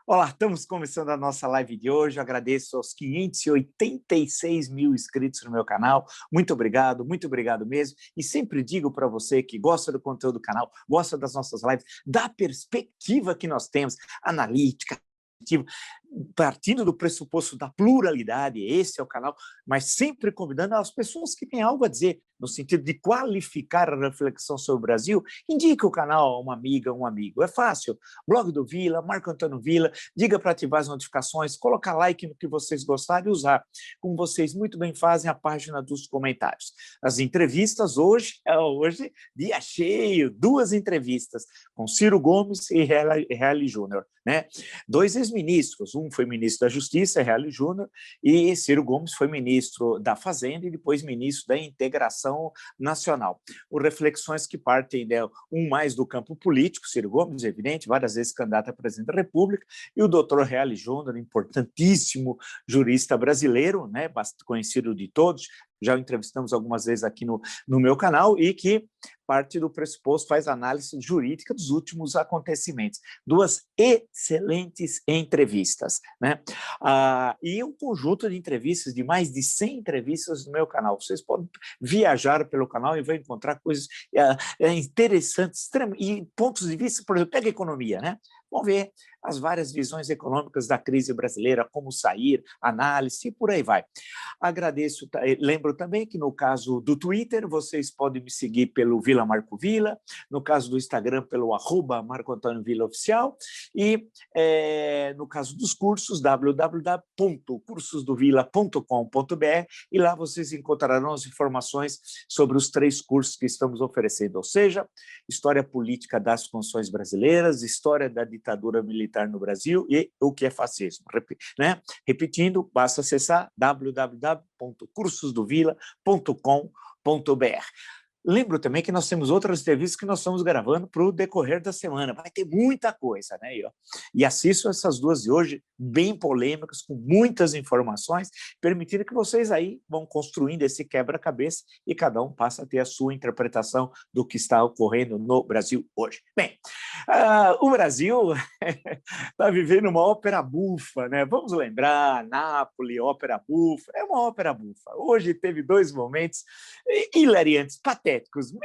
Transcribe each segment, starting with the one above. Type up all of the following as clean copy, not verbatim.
Olá, estamos começando a nossa live de hoje. Eu agradeço aos 586 mil inscritos no meu canal. Muito obrigado mesmo. E sempre digo para você que gosta do conteúdo do canal, gosta das nossas lives, da perspectiva que nós temos, analítica, partindo do pressuposto da pluralidade, esse é o canal, mas sempre convidando as pessoas que têm algo a dizer, no sentido de qualificar a reflexão sobre o Brasil, indique o canal a uma amiga, um amigo. É fácil. Blog do Vila, Marco Antônio Vila, diga para ativar as notificações, colocar like no que vocês gostarem e usar, como vocês muito bem fazem, a página dos comentários. As entrevistas hoje, dia cheio, 2 entrevistas com Ciro Gomes e Reale Júnior, né? 2 ex-ministros, um foi ministro da Justiça, Reale Júnior, e Ciro Gomes foi ministro da Fazenda e depois ministro da Integração Nacional. Por reflexões que partem, né, um mais do campo político, Ciro Gomes, evidente, várias vezes candidato a presidente da República, e o doutor Reale Júnior, importantíssimo jurista brasileiro, né, bastante conhecido de todos, já o entrevistamos algumas vezes aqui no meu canal, e que parte do pressuposto faz análise jurídica dos últimos acontecimentos. 2 excelentes entrevistas, né? E um conjunto de entrevistas, de mais de 100 entrevistas no meu canal. Vocês podem viajar pelo canal e vão encontrar coisas interessantes e pontos de vista, por exemplo, pega a economia, né? Vamos ver as várias visões econômicas da crise brasileira, como sair, análise e por aí vai. Agradeço, lembro também que no caso do Twitter, vocês podem me seguir pelo Vila Marco Vila, no caso do Instagram, pelo @MarcoAntônioVilaOficial, e no caso dos cursos, www.cursosdovila.com.br, e lá vocês encontrarão as informações sobre os 3 cursos que estamos oferecendo, ou seja, História Política das Constituições Brasileiras, História da Ditadura Militar no Brasil e o que é fascismo, né? Repetindo, basta acessar www.cursosdovila.com.br. Lembro também que nós temos outras entrevistas que nós estamos gravando para o decorrer da semana. Vai ter muita coisa, né? E assisto essas 2 de hoje, bem polêmicas, com muitas informações, permitindo que vocês aí vão construindo esse quebra-cabeça e cada um passa a ter a sua interpretação do que está ocorrendo no Brasil hoje. Bem, o Brasil está vivendo uma ópera bufa, né? Vamos lembrar, Nápoles, ópera bufa, é uma ópera bufa. Hoje teve 2 momentos hilariantes, patéticos,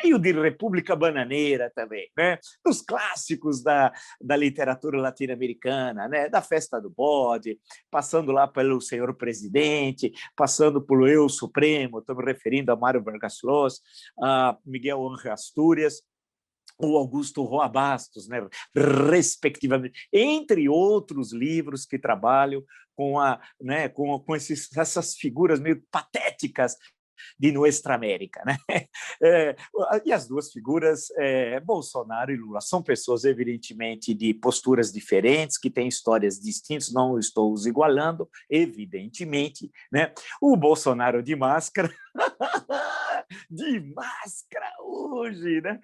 meio de República Bananeira também, né? Dos clássicos da literatura latino-americana, né? Da Festa do Bode, passando lá pelo Senhor Presidente, passando pelo Eu Supremo, estou me referindo a Mário Vargas Llosa, a Miguel Ángel Astúrias, o Augusto Roa Bastos, né, respectivamente, entre outros livros que trabalham com, né, com essas figuras meio patéticas de Nuestra América, né? E as 2 figuras, Bolsonaro e Lula, são pessoas, evidentemente, de posturas diferentes, que têm histórias distintas, não estou os igualando, evidentemente, né? O Bolsonaro de máscara, de máscara hoje, né?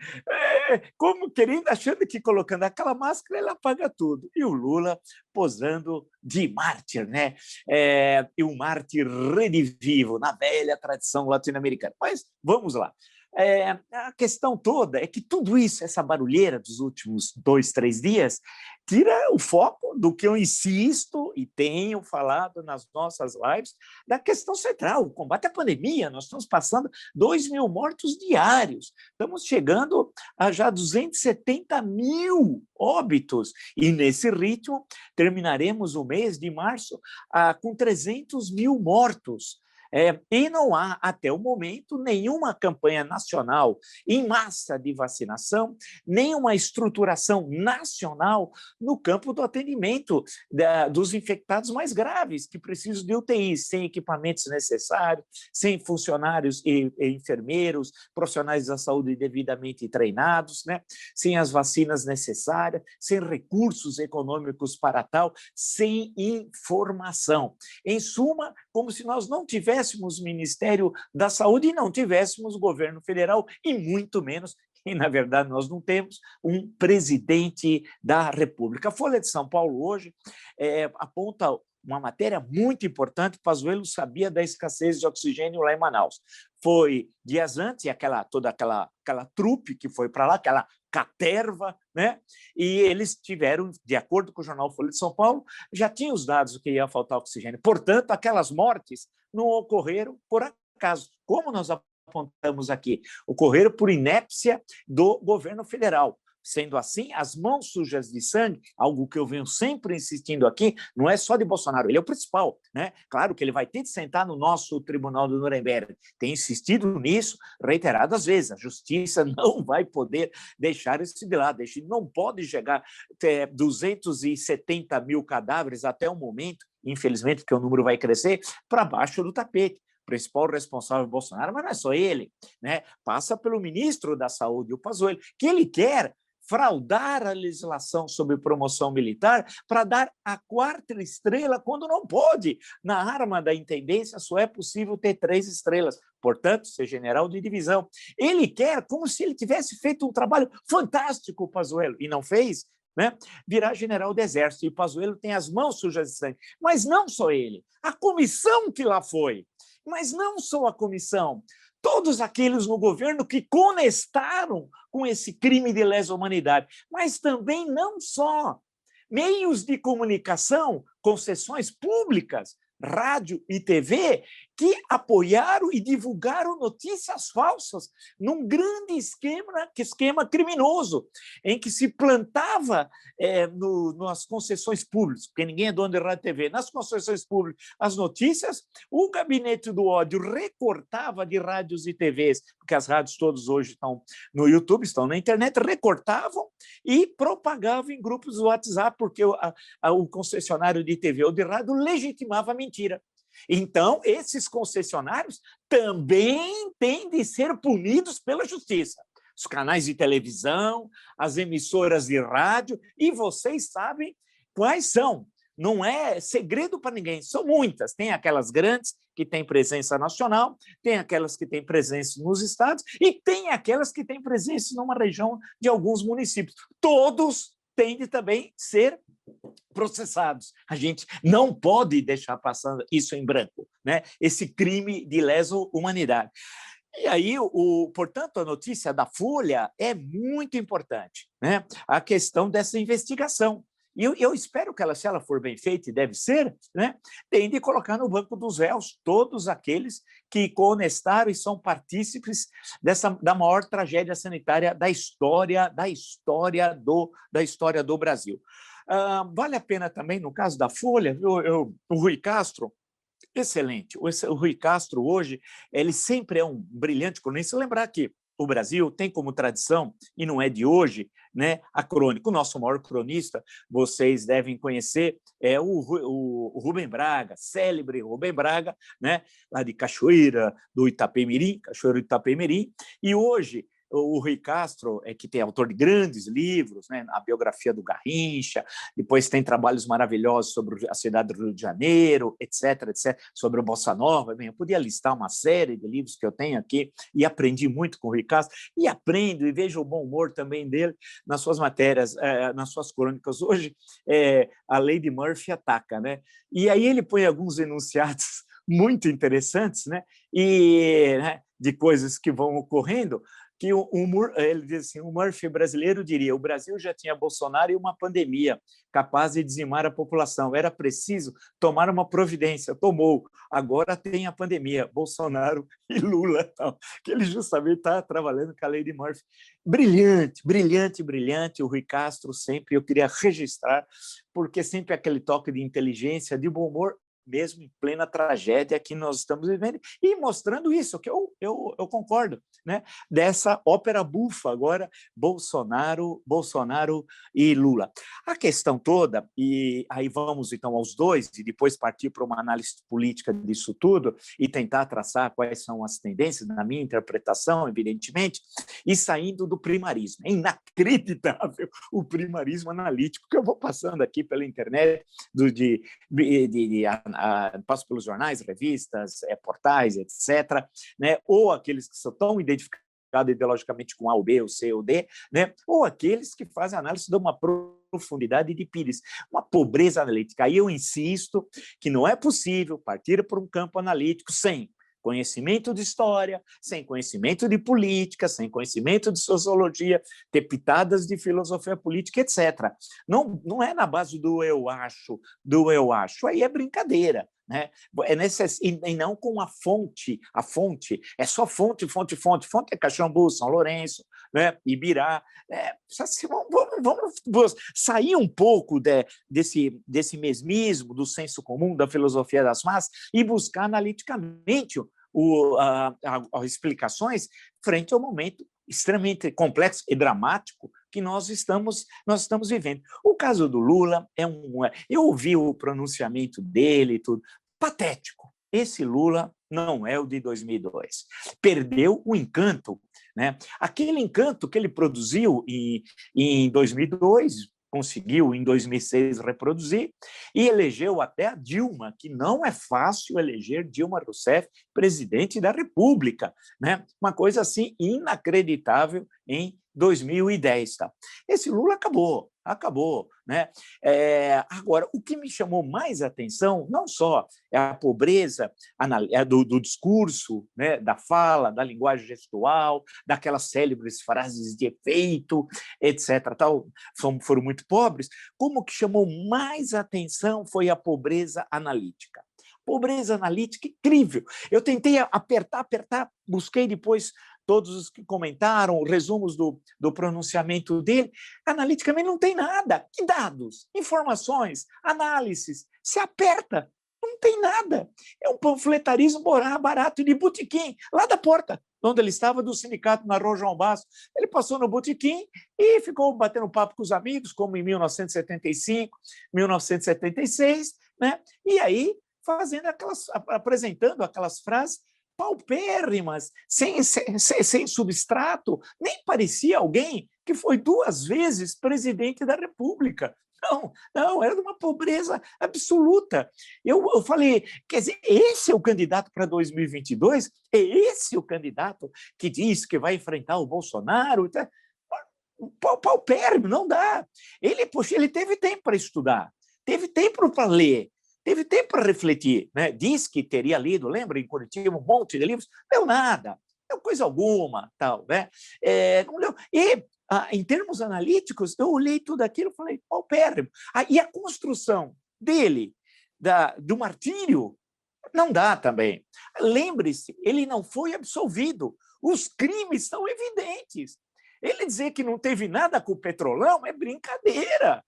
Como querendo, achando que colocando aquela máscara ela apaga tudo. E o Lula posando de mártir, né? E um mártir redivivo, na velha tradição latino-americana. Mas vamos lá. A questão toda é que tudo isso, essa barulheira dos últimos 2, 3 dias, tira o foco do que eu insisto e tenho falado nas nossas lives, da questão central, o combate à pandemia. Nós estamos passando 2.000 mortos diários, estamos chegando a já 270 mil óbitos, e nesse ritmo terminaremos o mês de março com 300 mil mortos. E não há, até o momento, nenhuma campanha nacional em massa de vacinação, nenhuma estruturação nacional no campo do atendimento dos infectados mais graves, que precisam de UTIs, sem equipamentos necessários, sem funcionários e enfermeiros, profissionais da saúde devidamente treinados, né? Sem as vacinas necessárias, sem recursos econômicos para tal, sem informação. Em suma, como se nós não tivéssemos Ministério da Saúde e não tivéssemos governo federal, e muito menos, e na verdade nós não temos, um presidente da República. A Folha de São Paulo hoje aponta uma matéria muito importante. Pazuello sabia da escassez de oxigênio lá em Manaus. Foi dias antes, toda aquela trupe que foi para lá, aquela caterva, né? E eles tiveram, de acordo com o jornal Folha de São Paulo, já tinha os dados do que ia faltar oxigênio. Portanto, aquelas mortes não ocorreram por acaso, como nós apontamos aqui, ocorreram por inépcia do governo federal. Sendo assim, as mãos sujas de sangue, algo que eu venho sempre insistindo aqui, não é só de Bolsonaro, ele é o principal, né? Claro que ele vai ter de sentar no nosso tribunal do Nuremberg. Tem insistido nisso reiteradas vezes. A justiça não vai poder deixar isso de lado. A gente não pode chegar a 270 mil cadáveres até o momento, infelizmente, porque o número vai crescer, para baixo do tapete. O principal responsável Bolsonaro, mas não é só ele, né? Passa pelo ministro da Saúde, o Pazuello, que ele quer fraudar a legislação sobre promoção militar para dar a 4ª estrela quando não pode. Na arma da intendência só é possível ter 3 estrelas, portanto, ser general de divisão. Ele quer, como se ele tivesse feito um trabalho fantástico, o Pazuello, e não fez, né? Virar general do Exército. E o Pazuello tem as mãos sujas de sangue. Mas não só ele, a comissão que lá foi. Mas não só a comissão, todos aqueles no governo que conestaram com esse crime de lesa humanidade, mas também não só meios de comunicação, concessões públicas, rádio e TV, que apoiaram e divulgaram notícias falsas num grande esquema criminoso, em que se plantava nas concessões públicas, porque ninguém é dono de rádio e TV, nas concessões públicas, as notícias, o gabinete do ódio recortava de rádios e TVs, porque as rádios todas hoje estão no YouTube, estão na internet, recortavam e propagavam em grupos do WhatsApp, porque o concessionário de TV ou de rádio legitimava a mentira. Então, esses concessionários também têm de ser punidos pela justiça. Os canais de televisão, as emissoras de rádio, e vocês sabem quais são. Não é segredo para ninguém, são muitas. Tem aquelas grandes que têm presença nacional, tem aquelas que têm presença nos estados e tem aquelas que têm presença numa região de alguns municípios. Todos têm de também ser processados. A gente não pode deixar passando isso em branco, né? Esse crime de lesa humanidade. E aí, portanto, a notícia da Folha é muito importante, né? A questão dessa investigação. E eu espero que ela, se ela for bem feita, e deve ser, né, tem de colocar no banco dos réus todos aqueles que conestaram e são partícipes da maior tragédia sanitária da história do Brasil. Vale a pena também, no caso da Folha, o Rui Castro, excelente. O Rui Castro, hoje, ele sempre é um brilhante cronista. Lembrar que o Brasil tem como tradição, e não é de hoje, né, a crônica. O nosso maior cronista, vocês devem conhecer, é o Rubem Braga, célebre Rubem Braga, né, lá de Cachoeira do Itapemirim, e hoje o Rui Castro, que tem autor de grandes livros, né, a biografia do Garrincha, depois tem trabalhos maravilhosos sobre a cidade do Rio de Janeiro, etc., sobre o Bossa Nova. Bem, eu podia listar uma série de livros que eu tenho aqui e aprendi muito com o Rui Castro, e aprendo e vejo o bom humor também dele nas suas matérias, nas suas crônicas. Hoje, a lei de Murphy ataca, né? E aí ele põe alguns enunciados muito interessantes, né? Né, de coisas que vão ocorrendo, que ele diz assim, o Murphy brasileiro diria: o Brasil já tinha Bolsonaro e uma pandemia capaz de dizimar a população. Era preciso tomar uma providência. Tomou. Agora tem a pandemia, Bolsonaro e Lula. Tal, que ele justamente está trabalhando com a lei de Murphy. Brilhante, brilhante, brilhante. O Rui Castro sempre, eu queria registrar, porque sempre aquele toque de inteligência, de bom humor, mesmo em plena tragédia que nós estamos vivendo, e mostrando isso, que eu concordo, né? Dessa ópera bufa agora, Bolsonaro e Lula. A questão toda, e aí vamos então aos dois, e depois partir para uma análise política disso tudo, e tentar traçar quais são as tendências, na minha interpretação, evidentemente, e saindo do primarismo. É inacreditável o primarismo analítico que eu vou passando aqui pela internet, passo pelos jornais, revistas, portais, etc., né? Ou aqueles que são tão identificados ideologicamente com A ou B, ou C ou D, né? Ou aqueles que fazem análise de uma profundidade de Pires, uma pobreza analítica. Aí eu insisto que não é possível partir por um campo analítico sem conhecimento de história, sem conhecimento de política, sem conhecimento de sociologia, ter pitadas de filosofia política, etc. Não é na base do eu acho, aí é brincadeira. Né? E não com a fonte é só fonte é Caxambu, São Lourenço, né? Ibirá. Vamos sair um pouco desse mesmismo, do senso comum, da filosofia das massas e buscar analiticamente as explicações frente ao momento extremamente complexo e dramático que nós estamos vivendo. O caso do Lula eu ouvi o pronunciamento dele, tudo patético. Esse Lula não é o de 2002. Perdeu o encanto, né? Aquele encanto que ele produziu em 2002, conseguiu em 2006 reproduzir e elegeu até a Dilma, que não é fácil eleger Dilma Rousseff presidente da República, né? Uma coisa assim inacreditável em 2010. Tá? Esse Lula acabou. Né? Agora, o que me chamou mais atenção não só é a pobreza do discurso, né? Da fala, da linguagem gestual, daquelas célebres frases de efeito, etc. Tal, foram muito pobres, como o que chamou mais atenção foi a pobreza analítica. Pobreza analítica incrível. Eu tentei apertar, busquei depois todos os que comentaram, resumos do pronunciamento dele. Analiticamente não tem nada. Que dados, informações, análises? Se aperta, não tem nada. É um panfletarismo barato de botequim, lá da porta, onde ele estava, do sindicato na Rua João Basso. Ele passou no botequim e ficou batendo papo com os amigos, como em 1975, 1976, né? E aí apresentando aquelas frases paupérrimas, sem substrato, nem parecia alguém que foi 2 vezes presidente da República. Não, era de uma pobreza absoluta. Eu falei, quer dizer, esse é o candidato para 2022? É esse o candidato que diz que vai enfrentar o Bolsonaro? Paupérrimo, não dá. Ele teve tempo para estudar, teve tempo para ler, teve tempo para refletir, né? Diz que teria lido, lembra, em Curitiba, um monte de livros, não deu nada, não deu coisa alguma, tal, né? Não deu. E, em termos analíticos, eu olhei tudo aquilo e falei, paupérrimo. E a construção dele, do martírio, não dá também. Lembre-se, ele não foi absolvido, os crimes são evidentes. Ele dizer que não teve nada com o Petrolão é brincadeira.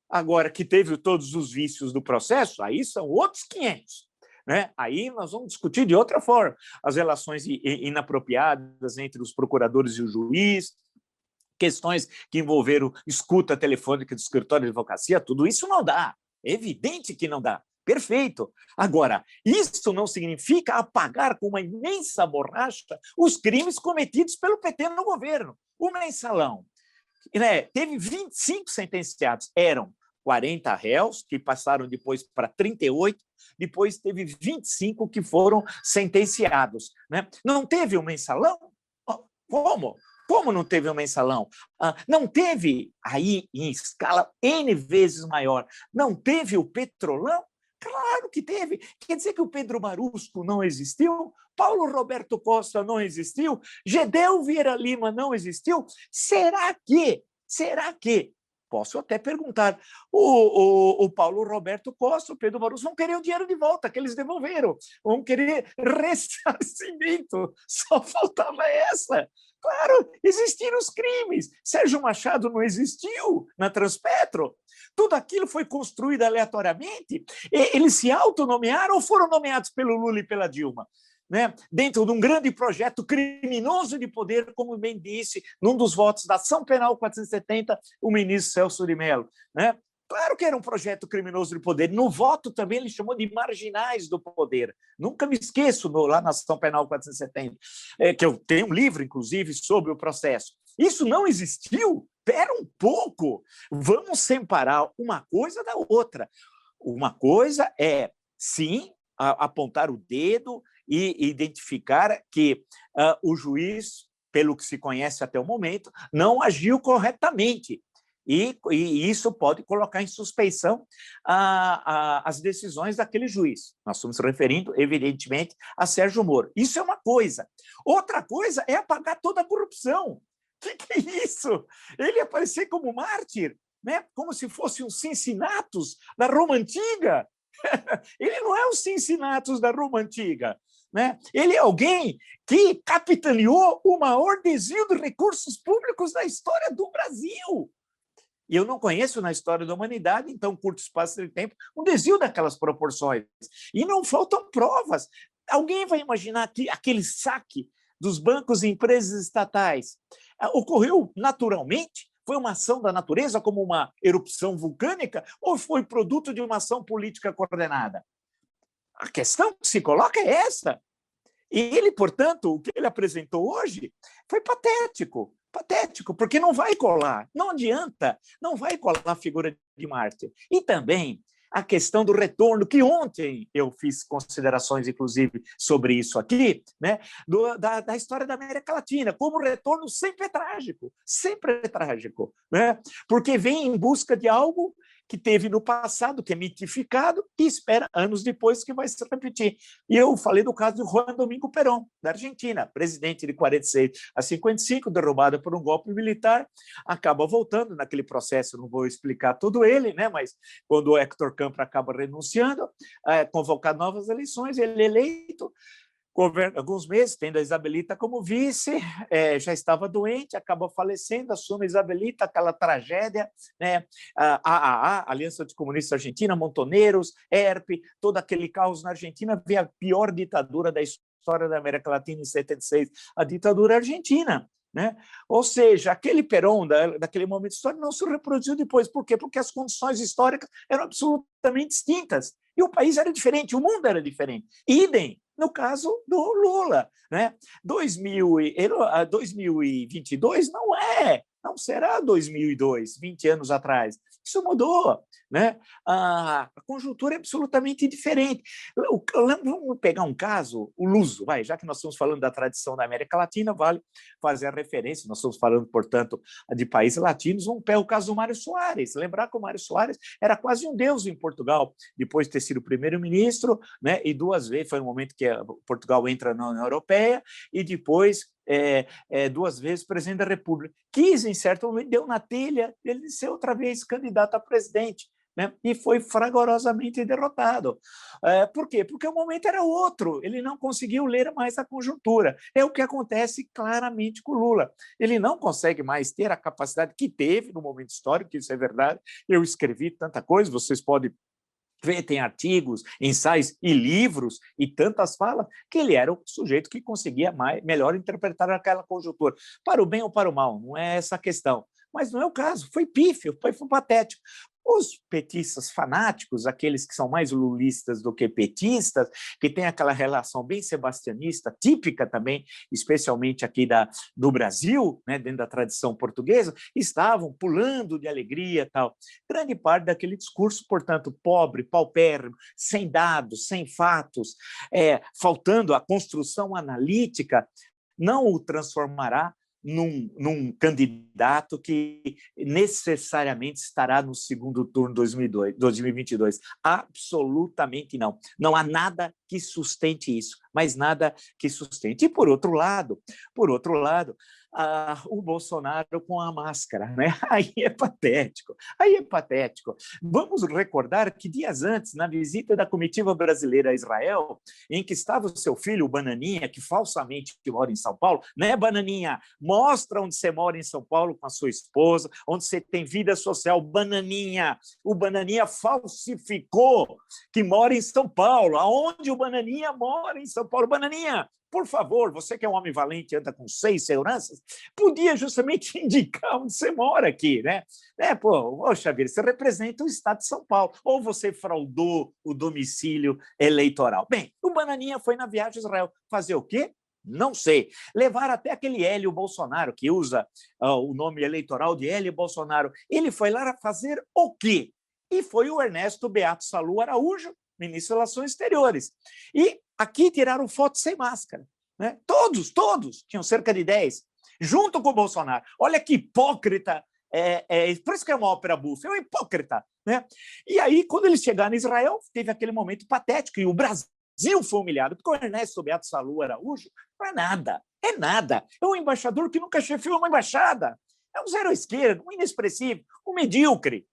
Agora, que teve todos os vícios do processo, aí são outros 500. Né? Aí nós vamos discutir de outra forma. As relações inapropriadas entre os procuradores e o juiz, questões que envolveram escuta telefônica do escritório de advocacia, tudo isso não dá. É evidente que não dá. Perfeito. Agora, isso não significa apagar com uma imensa borracha os crimes cometidos pelo PT no governo. O mensalão, né, teve 25 sentenciados, eram 40 réus, que passaram depois para 38, depois teve 25 que foram sentenciados. Né? Não teve um mensalão? Como? Como não teve um mensalão? Não teve, aí em escala N vezes maior, não teve o Petrolão? Claro que teve. Quer dizer que o Pedro Marusco não existiu? Paulo Roberto Costa não existiu? Gedel Vieira Lima não existiu? Será que? Posso até perguntar, o Paulo Roberto Costa, o Pedro Marusco vão querer o dinheiro de volta, que eles devolveram, vão querer ressarcimento, só faltava essa. Claro, existiram os crimes. Sérgio Machado não existiu na Transpetro. Tudo aquilo foi construído aleatoriamente. Eles se autonomearam ou foram nomeados pelo Lula e pela Dilma? Né? Dentro de um grande projeto criminoso de poder, como bem disse, num dos votos da Ação Penal 470, o ministro Celso de Mello. Né? Claro que era um projeto criminoso de poder. No voto também ele chamou de marginais do poder. Nunca me esqueço, lá na Ação Penal 470, que eu tenho um livro, inclusive, sobre o processo. Isso não existiu? Espera um pouco. Vamos separar uma coisa da outra. Uma coisa é, sim, apontar o dedo e identificar que o juiz, pelo que se conhece até o momento, não agiu corretamente. E isso pode colocar em suspeição as decisões daquele juiz. Nós estamos referindo, evidentemente, a Sérgio Moro. Isso é uma coisa. Outra coisa é apagar toda a corrupção. O que é isso? Ele aparecer como mártir, né? Como se fosse um Cincinnatus da Roma Antiga. Ele não é o Cincinnatus da Roma Antiga. Né? Ele é alguém que capitaneou o maior desvio de recursos públicos da história do Brasil. E eu não conheço na história da humanidade, em tão curto espaço de tempo, um desvio daquelas proporções. E não faltam provas. Alguém vai imaginar que aquele saque dos bancos e empresas estatais ocorreu naturalmente? Foi uma ação da natureza, como uma erupção vulcânica, ou foi produto de uma ação política coordenada? A questão que se coloca é essa. E ele, portanto, o que ele apresentou hoje foi patético. Patético, porque não vai colar, não adianta, não vai colar a figura de mártir. E também a questão do retorno, que ontem eu fiz considerações, inclusive, sobre isso aqui, né, da história da América Latina, como o retorno sempre é trágico, né, porque vem em busca de algo que teve no passado, que é mitificado, e espera anos depois que vai se repetir. E eu falei do caso de Juan Domingo Perón, da Argentina, presidente de 46 a 55, derrubado por um golpe militar, acaba voltando naquele processo, não vou explicar todo ele, né, mas quando o Héctor Campos acaba renunciando, convocar novas eleições, ele é eleito, governa alguns meses, tendo a Isabelita como vice, já estava doente, acaba falecendo, assume a Isabelita, aquela tragédia, né? A Aliança Anticomunista Argentina, Montoneros, ERP, todo aquele caos na Argentina, vê a pior ditadura da história da América Latina em 76, a ditadura argentina. Né? Ou seja, aquele Perón daquele momento histórico não se reproduziu depois. Por quê? Porque as condições históricas eram absolutamente distintas. E o país era diferente, o mundo era diferente. Idem no caso do Lula. Né? 2022 não será 2002, 20 anos atrás. Isso mudou. Né? A conjuntura é absolutamente diferente. Vamos pegar um caso, o luso, já que nós estamos falando da tradição da América Latina, vale fazer a referência, nós estamos falando, portanto, de países latinos, vamos pegar o caso do Mário Soares. Lembrar que o Mário Soares era quase um deus em Portugal, depois de ter sido primeiro-ministro, né? E 2 vezes, foi no momento que Portugal entra na União Europeia, e depois 2 vezes presidente da República. Quis, em certo momento, deu na telha ele ser outra vez candidato a presidente, né? E foi fragorosamente derrotado. Por quê? Porque o momento era outro, ele não conseguiu ler mais a conjuntura. É o que acontece claramente com o Lula. Ele não consegue mais ter a capacidade que teve no momento histórico, isso é verdade. Eu escrevi tanta coisa, vocês podem ver, tem artigos, ensaios e livros e tantas falas, que ele era o sujeito que conseguia melhor interpretar aquela conjuntura, para o bem ou para o mal, não é essa a questão. Mas não é o caso, foi pífio, foi patético. Os petistas fanáticos, aqueles que são mais lulistas do que petistas, que têm aquela relação bem sebastianista, típica também, especialmente aqui do Brasil, né, dentro da tradição portuguesa, estavam pulando de alegria tal. Grande parte daquele discurso, portanto, pobre, paupérrimo, sem dados, sem fatos, faltando a construção analítica, não o transformará num candidato que necessariamente estará no segundo turno 2022. Absolutamente não. Não há nada que sustente isso, mas nada que sustente. E, por outro lado, o Bolsonaro com a máscara, né? Aí é patético. Vamos recordar que dias antes, na visita da comitiva brasileira a Israel, em que estava o seu filho, o Bananinha, que falsamente mora em São Paulo, né, Bananinha? Mostra onde você mora em São Paulo com a sua esposa, onde você tem vida social, Bananinha. O Bananinha falsificou que mora em São Paulo. Aonde o Bananinha mora em São Paulo? Bananinha, por favor, você que é um homem valente, anda com 6 seguranças, podia justamente indicar onde você mora aqui, né? Poxa vida, você representa o estado de São Paulo, ou você fraudou o domicílio eleitoral. Bem, o Bananinha foi na viagem a Israel fazer o quê? Não sei. Levar até aquele Hélio Bolsonaro, que usa o nome eleitoral de Hélio Bolsonaro. Ele foi lá fazer o quê? E foi o Ernesto Beato Salu Araújo, ministro das Relações Exteriores. E aqui tiraram fotos sem máscara. Né? Todos, tinham cerca de 10, junto com o Bolsonaro. Olha que hipócrita Por isso que é uma ópera bufa, é um hipócrita, né? E aí, quando eles chegaram em Israel, teve aquele momento patético, e o Brasil foi humilhado, porque o Ernesto Beato Salu Araújo não é nada, é um embaixador que nunca chefiou uma embaixada, é um zero à esquerda, um inexpressivo, um medíocre,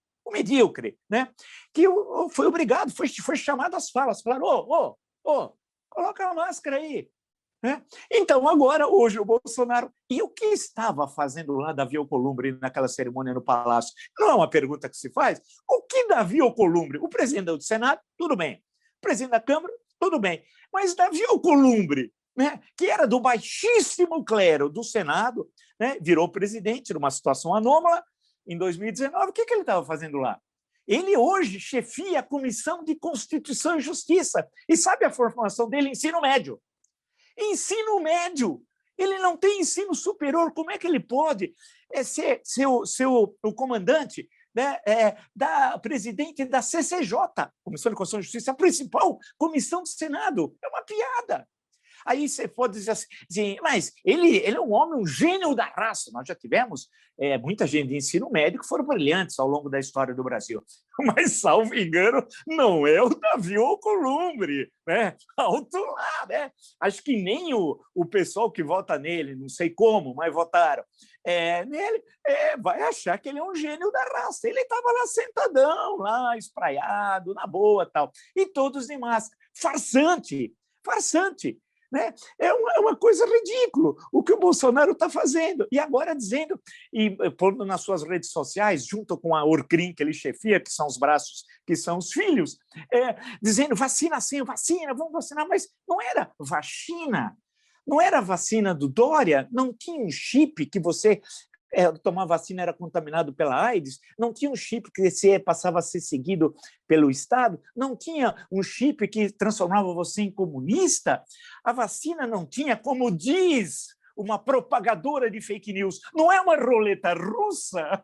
né? Que foi obrigado, foi chamado às falas, falaram, coloca a máscara aí, né? Então, agora, hoje, o Bolsonaro... E o que estava fazendo lá Davi Alcolumbre naquela cerimônia no Palácio? Não é uma pergunta que se faz? O que Davi Alcolumbre? O presidente do Senado, tudo bem. O presidente da Câmara, tudo bem. Mas Davi Alcolumbre, né, que era do baixíssimo clero do Senado, né, virou presidente numa situação anômala em 2019. O que ele estava fazendo lá? Ele hoje chefia a Comissão de Constituição e Justiça. E sabe a formação dele? Ensino médio. Ensino médio. Ele não tem ensino superior. Como é que ele pode ser o comandante, né, da presidente da CCJ, Comissão de Constituição e Justiça, a principal comissão do Senado? É uma piada. Aí você pode dizer assim, mas ele é um homem, um gênio da raça. Nós já tivemos muita gente de ensino médio que foram brilhantes ao longo da história do Brasil. Mas, salvo engano, não é o Davi Alcolumbre, né? Alto lá, né? Acho que nem o pessoal que vota nele, não sei como, mas votaram nele, vai achar que ele é um gênio da raça. Ele estava lá sentadão, lá espraiado, na boa, tal. E todos de máscara. Farsante. Né? É uma coisa ridícula o que o Bolsonaro está fazendo. E agora dizendo, e pondo nas suas redes sociais, junto com a Orcrim, que ele chefia, que são os braços, que são os filhos, dizendo vacina sim, vacina, vamos vacinar, mas não era vacina, não era a vacina do Dória, não tinha um chip que você... tomar vacina era contaminado pela AIDS, não tinha um chip que você passava a ser seguido pelo Estado, não tinha um chip que transformava você em comunista, a vacina não tinha, como diz uma propagadora de fake news, não é uma roleta russa?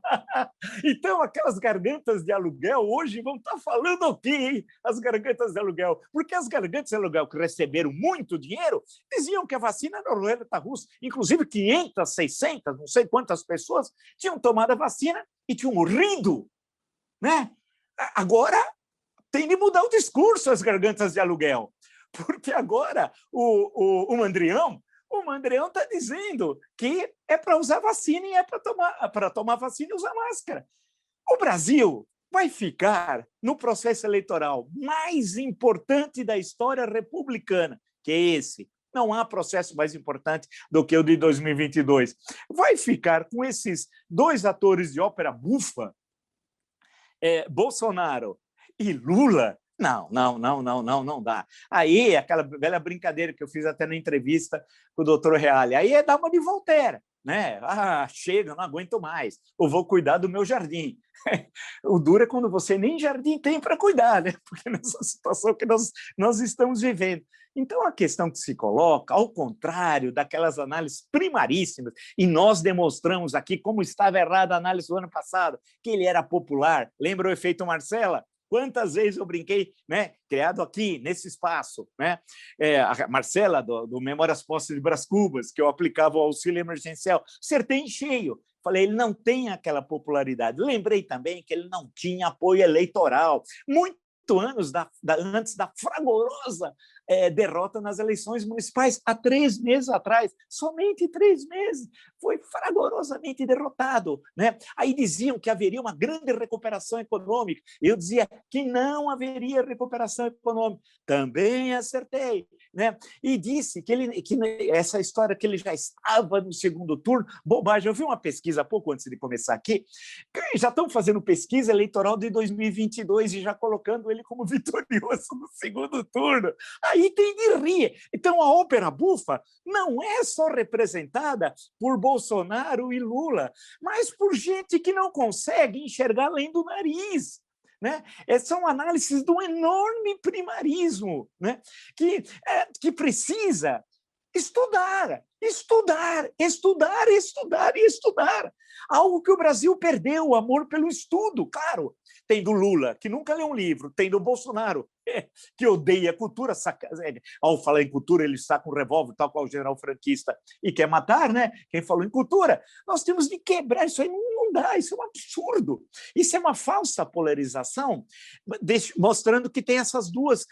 Então, aquelas gargantas de aluguel hoje vão estar falando o quê, hein? As gargantas de aluguel. Porque as gargantas de aluguel que receberam muito dinheiro diziam que a vacina era roleta russa. Inclusive, 500, 600, não sei quantas pessoas tinham tomado a vacina e tinham morrido, né? Agora, tem de mudar o discurso as gargantas de aluguel. Porque agora o Mandrião está dizendo que é para usar vacina e é para tomar vacina e usar máscara. O Brasil vai ficar no processo eleitoral mais importante da história republicana, que é esse. Não há processo mais importante do que o de 2022. Vai ficar com esses dois atores de ópera bufa, Bolsonaro e Lula. Não dá. Aí, aquela velha brincadeira que eu fiz até na entrevista com o doutor Reale, aí é dar uma de Voltaire, né? Chega, não aguento mais, eu vou cuidar do meu jardim. O duro é quando você nem jardim tem para cuidar, né? Porque nessa situação que nós estamos vivendo. Então, a questão que se coloca, ao contrário daquelas análises primaríssimas, e nós demonstramos aqui como estava errada a análise do ano passado, que ele era popular, lembra o efeito Marcela? Quantas vezes eu brinquei, né, criado aqui, nesse espaço, né? A Marcela, do Memórias Póstumas de Brás Cubas, que eu aplicava o auxílio emergencial, acertei em cheio. Falei, ele não tem aquela popularidade. Lembrei também que ele não tinha apoio eleitoral. Muito anos antes da fragorosa derrota nas eleições municipais, há 3 meses atrás, somente 3 meses, foi fragorosamente derrotado, né? Aí diziam que haveria uma grande recuperação econômica, eu dizia que não haveria recuperação econômica, também acertei, né? E disse que essa história que ele já estava no segundo turno, bobagem. Eu vi uma pesquisa pouco antes de começar aqui, que já estão fazendo pesquisa eleitoral de 2022 e já colocando ele como vitorioso no segundo turno. Aí tem de rir. Então, a ópera bufa não é só representada por Bolsonaro e Lula, mas por gente que não consegue enxergar além do nariz. Né? São análises de um enorme primarismo, né? que precisa estudar. Algo que o Brasil perdeu, o amor pelo estudo. Claro, tem do Lula, que nunca leu um livro, tem do Bolsonaro, que odeia cultura, ao falar em cultura, ele saca um revólver, tal qual o general franquista, e quer matar, né? Quem falou em cultura, nós temos de quebrar isso aí, não dá, isso é um absurdo. Isso é uma falsa polarização, mostrando que tem essas duas,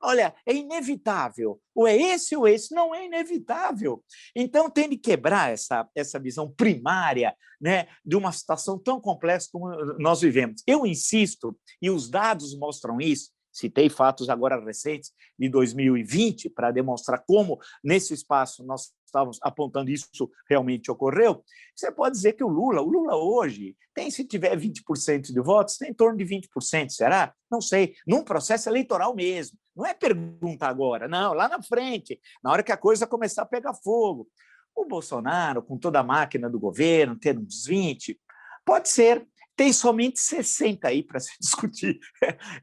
olha, é inevitável, ou é esse ou esse, não é inevitável. Então, tem de quebrar essa visão primária, né, de uma situação tão complexa como nós vivemos. Eu insisto, e os dados mostram isso, citei fatos agora recentes de 2020 para demonstrar como, nesse espaço, nós estávamos apontando isso realmente ocorreu. Você pode dizer que o Lula hoje tem, se tiver 20% de votos, tem em torno de 20%, será? Não sei, num processo eleitoral mesmo. Não é pergunta agora, não, lá na frente, na hora que a coisa começar a pegar fogo. O Bolsonaro, com toda a máquina do governo, tendo uns 20%, pode ser, tem somente 60 aí para se discutir.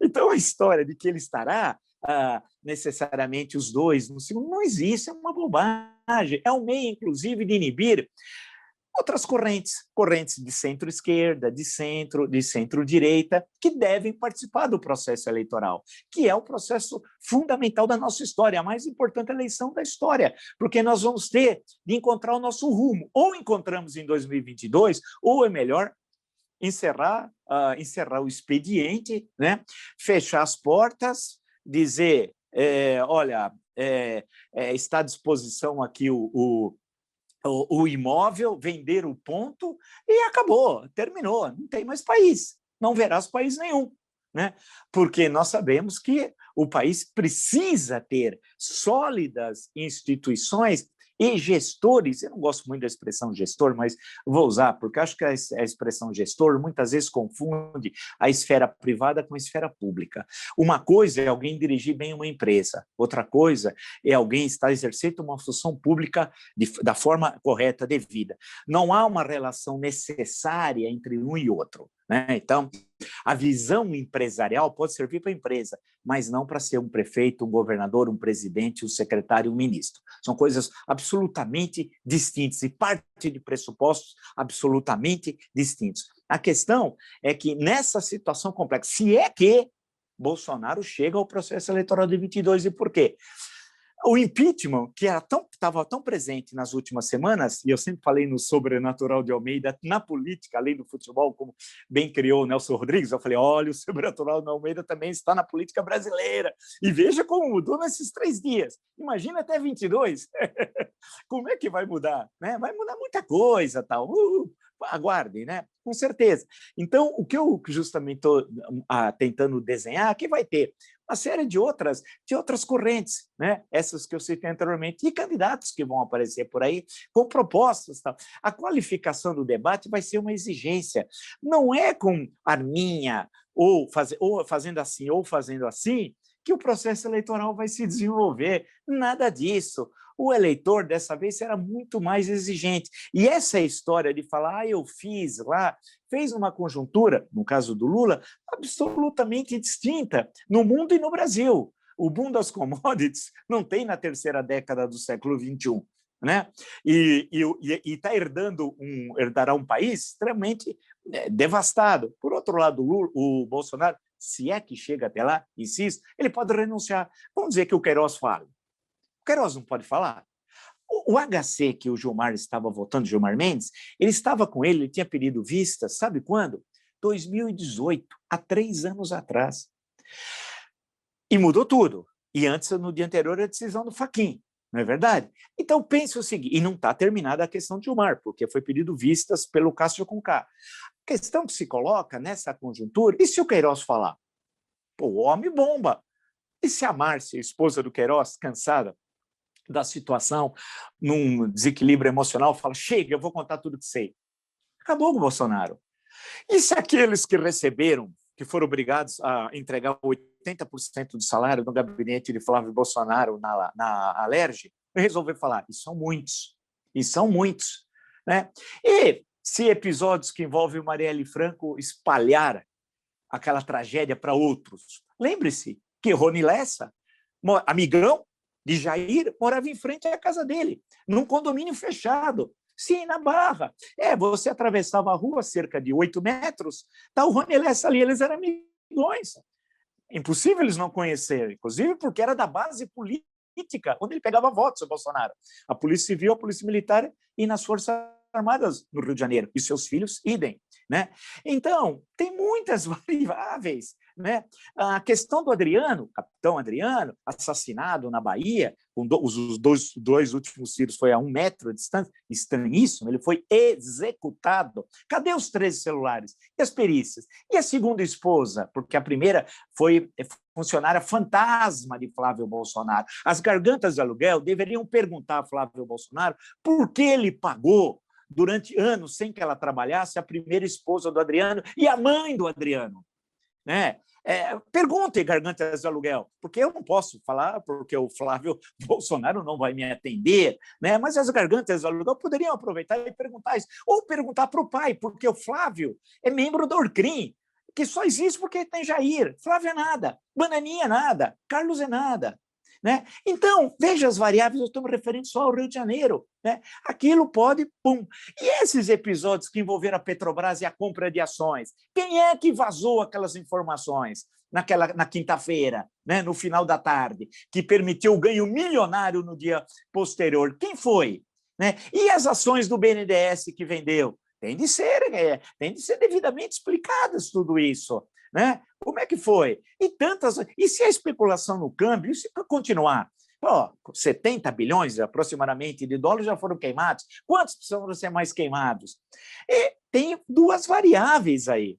Então, a história de que ele estará necessariamente os dois no segundo não existe, é uma bobagem. É um meio, inclusive, de inibir outras correntes de centro-esquerda, de centro-direita, que devem participar do processo eleitoral, que é o processo fundamental da nossa história, a mais importante eleição da história, porque nós vamos ter de encontrar o nosso rumo. Ou encontramos em 2022, ou é melhor encerrar o expediente, né? Fechar as portas, dizer, olha, está à disposição aqui o imóvel, vender o ponto e acabou, terminou, não tem mais país, não verás país nenhum, né? Porque nós sabemos que o país precisa ter sólidas instituições e gestores, eu não gosto muito da expressão gestor, mas vou usar, porque acho que a expressão gestor muitas vezes confunde a esfera privada com a esfera pública. Uma coisa é alguém dirigir bem uma empresa, outra coisa é alguém estar exercendo uma função pública da forma correta, devida. Não há uma relação necessária entre um e outro, né? Então, a visão empresarial pode servir para a empresa, mas não para ser um prefeito, um governador, um presidente, um secretário, um ministro. São coisas absolutamente distintas e parte de pressupostos absolutamente distintos. A questão é que, nessa situação complexa, se é que Bolsonaro chega ao processo eleitoral de 22, e por quê? O impeachment, que estava tão presente nas últimas semanas, e eu sempre falei no sobrenatural de Almeida, na política, além do futebol, como bem criou o Nelson Rodrigues, eu falei, olha, o sobrenatural de Almeida também está na política brasileira, e veja como mudou nesses 3 dias. Imagina até 22. Como é que vai mudar? Né? Vai mudar muita coisa, tal. Aguardem, né? Com certeza. Então, o que eu justamente estou tentando desenhar, que vai ter uma série de outras correntes, né? Essas que eu citei anteriormente, e candidatos que vão aparecer por aí com propostas. Tal. A qualificação do debate vai ser uma exigência. Não é com arminha, ou fazendo assim, que o processo eleitoral vai se desenvolver. Nada disso. O eleitor, dessa vez, será muito mais exigente. E essa história de falar, eu fiz lá, fez uma conjuntura, no caso do Lula, absolutamente distinta no mundo e no Brasil. O boom das commodities não tem na terceira década do século XXI. Né? E está herdará um país extremamente devastado. Por outro lado, o Bolsonaro, se é que chega até lá, insisto, ele pode renunciar. Vamos dizer que o Queiroz fale. O Queiroz não pode falar. O HC que o Gilmar estava votando, Gilmar Mendes, ele estava com ele tinha pedido vista, sabe quando? 2018, há 3 anos atrás. E mudou tudo. E antes, no dia anterior, a decisão do Fachin, não é verdade? Então, pense o seguinte, e não está terminada a questão de Gilmar, porque foi pedido vistas pelo Cássio Conká. A questão que se coloca nessa conjuntura, e se o Queiroz falar? Pô, o homem bomba. E se a Márcia, esposa do Queiroz, cansada da situação, num desequilíbrio emocional, fala, chega, eu vou contar tudo que sei. Acabou com o Bolsonaro. E se aqueles que receberam, que foram obrigados a entregar 80% do salário no gabinete de Flávio Bolsonaro na Alerj, resolver falar, e são muitos, né? E se episódios que envolvem Marielle Franco espalhar aquela tragédia para outros, lembre-se que Rony Lessa, amigão de Jair, morava em frente à casa dele, num condomínio fechado. Sim, na Barra. Você atravessava a rua cerca de 8 metros, tá o Rony Lessa ali, eles eram amigões. Impossível eles não conhecerem, inclusive porque era da base política, onde ele pegava votos, o Bolsonaro. A Polícia Civil, a Polícia Militar e nas Forças Armadas no Rio de Janeiro, e seus filhos, idem. Né? Então, tem muitas variáveis. Né? A questão do Adriano, capitão Adriano, assassinado na Bahia, com os dois últimos tiros foi a 1 metro de distância, estranhíssimo, ele foi executado. Cadê os 13 celulares? E as perícias? E a segunda esposa? Porque a primeira foi funcionária fantasma de Flávio Bolsonaro. As gargantas de aluguel deveriam perguntar a Flávio Bolsonaro por que ele pagou durante anos, sem que ela trabalhasse, a primeira esposa do Adriano e a mãe do Adriano. Né? Perguntem, gargantas de aluguel, porque eu não posso falar, porque o Flávio Bolsonaro não vai me atender, né? Mas as gargantas de aluguel poderiam aproveitar e perguntar isso, ou perguntar para o pai, porque o Flávio é membro do Orcrim, que só existe porque tem Jair. Flávio é nada, Bananinha é nada, Carlos é nada. Né? Então, veja as variáveis, eu estou me referindo só ao Rio de Janeiro. Né? Aquilo pode, pum. E esses episódios que envolveram a Petrobras e a compra de ações? Quem é que vazou aquelas informações na quinta-feira, né? No final da tarde, que permitiu o ganho milionário no dia posterior? Quem foi? Né? E as ações do BNDES que vendeu? Tem de ser devidamente explicadas tudo isso. Né? Como é que foi? E se a especulação no câmbio, e se continuar? 70 bilhões aproximadamente de dólares já foram queimados. Quantos precisam ser mais queimados? E tem duas variáveis aí,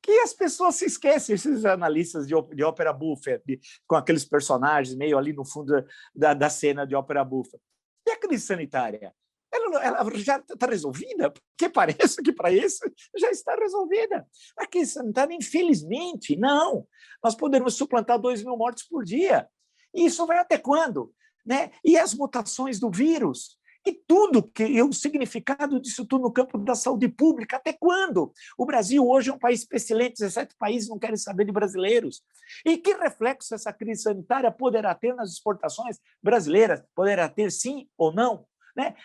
que as pessoas se esquecem, esses analistas de ópera buffa, com aqueles personagens meio ali no fundo da cena de ópera buffa. E a crise sanitária? Ela já está resolvida, porque parece que para isso já está resolvida. A crise sanitária, infelizmente, não. Nós podemos suplantar 2.000 mortes por dia. E isso vai até quando? Né? E as mutações do vírus? E tudo, o significado disso tudo no campo da saúde pública, até quando? O Brasil hoje é um país pestilente, 17 países não querem saber de brasileiros. E que reflexo essa crise sanitária poderá ter nas exportações brasileiras? Poderá ter sim ou não? Né?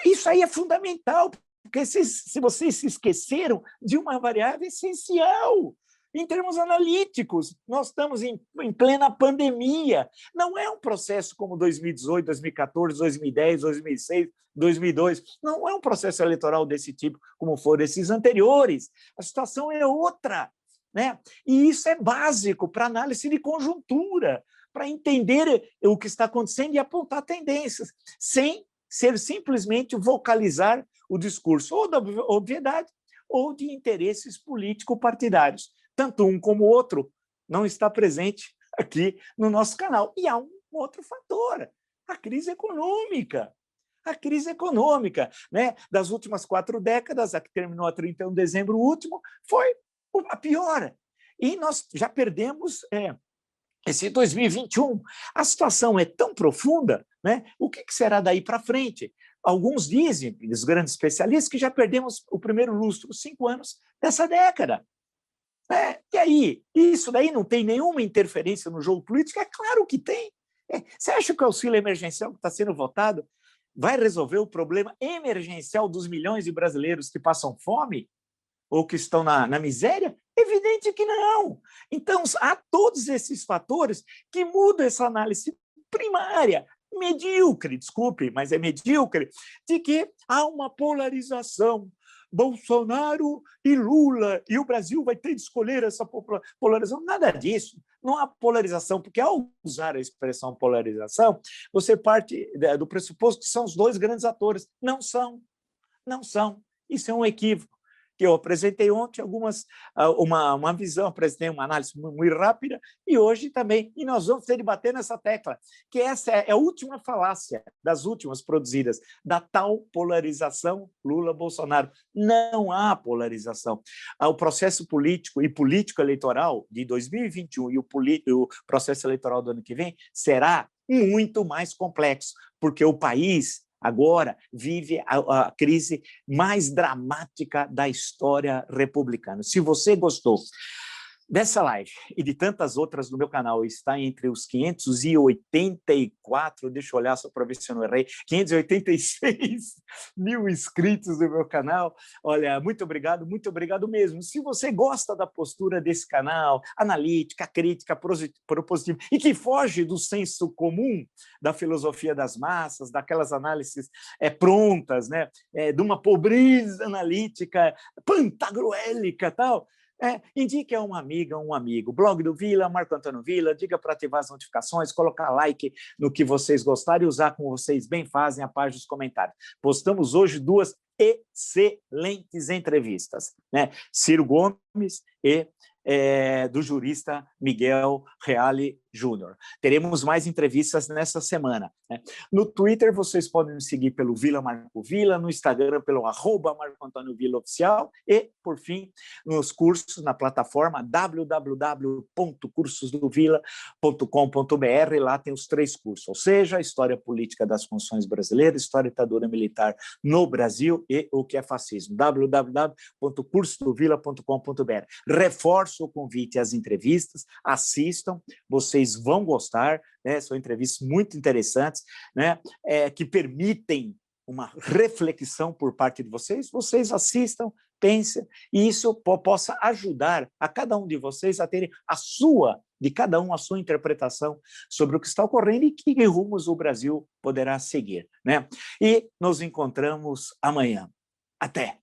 Isso aí é fundamental, porque se vocês se esqueceram de uma variável essencial, em termos analíticos, nós estamos em plena pandemia. Não é um processo como 2018, 2014, 2010, 2006, 2002. Não é um processo eleitoral desse tipo, como foram esses anteriores. A situação é outra. Né? E isso é básico para análise de conjuntura, para entender o que está acontecendo e apontar tendências, sem ser simplesmente vocalizar o discurso ou da obviedade ou de interesses político-partidários. Tanto um como o outro não está presente aqui no nosso canal. E há um outro fator, a crise econômica. A crise econômica, né? Das últimas 4 décadas, a que terminou a 31 de dezembro último, foi a pior. E nós já perdemos esse 2021. A situação é tão profunda, né? O que será daí para frente? Alguns dizem, os grandes especialistas, que já perdemos o primeiro lustro, 5 anos dessa década. E aí? Isso daí não tem nenhuma interferência no jogo político? É claro que tem. Você acha que o auxílio emergencial que está sendo votado vai resolver o problema emergencial dos milhões de brasileiros que passam fome ou que estão na miséria? Evidente que não. Então, há todos esses fatores que mudam essa análise primária, medíocre, desculpe, mas é medíocre, de que há uma polarização. Bolsonaro e Lula, e o Brasil vai ter de escolher essa polarização. Nada disso. Não há polarização, porque ao usar a expressão polarização, você parte do pressuposto que são os dois grandes atores. Não são. Não são. Isso é um equívoco. Que eu apresentei ontem uma visão, apresentei uma análise muito rápida, e hoje também, e nós vamos ter de bater nessa tecla, que essa é a última falácia das últimas produzidas, da tal polarização Lula-Bolsonaro. Não há polarização. O processo político e político-eleitoral de 2021 e o processo eleitoral do ano que vem será muito mais complexo, porque o país agora vive a crise mais dramática da história republicana. Se você gostou Dessa live e de tantas outras no meu canal, está entre os 584, deixa eu olhar só para ver se eu não errei, 586 mil inscritos no meu canal. Olha, muito obrigado mesmo. Se você gosta da postura desse canal, analítica, crítica, propositiva, e que foge do senso comum da filosofia das massas, daquelas análises prontas, né? De uma pobreza analítica pantagruélica, tal, indique a uma amiga, um amigo. Blog do Vila, Marco Antônio Vila, diga para ativar as notificações, colocar like no que vocês gostarem e usar como vocês bem fazem a página dos comentários. Postamos hoje 2 excelentes entrevistas, né? Ciro Gomes e do jurista Miguel Reale Júnior. Teremos mais entrevistas nessa semana, né? No Twitter, vocês podem me seguir pelo Vila Marco Vila, no Instagram pelo @Marco Antônio Vila Oficial e, por fim, nos cursos na plataforma www.cursosdovila.com.br. Lá tem os 3 cursos, ou seja, História Política das Constituições Brasileiras, História e Ditadura Militar no Brasil e o que é fascismo. www.cursosdovila.com.br. Reforço o convite às entrevistas, assistam, vocês vão gostar, né? São entrevistas muito interessantes, né? Que permitem uma reflexão por parte de vocês. Vocês assistam, pensem, e isso possa ajudar a cada um de vocês a terem de cada um a sua interpretação sobre o que está ocorrendo e que rumos o Brasil poderá seguir, né? E nos encontramos amanhã. Até!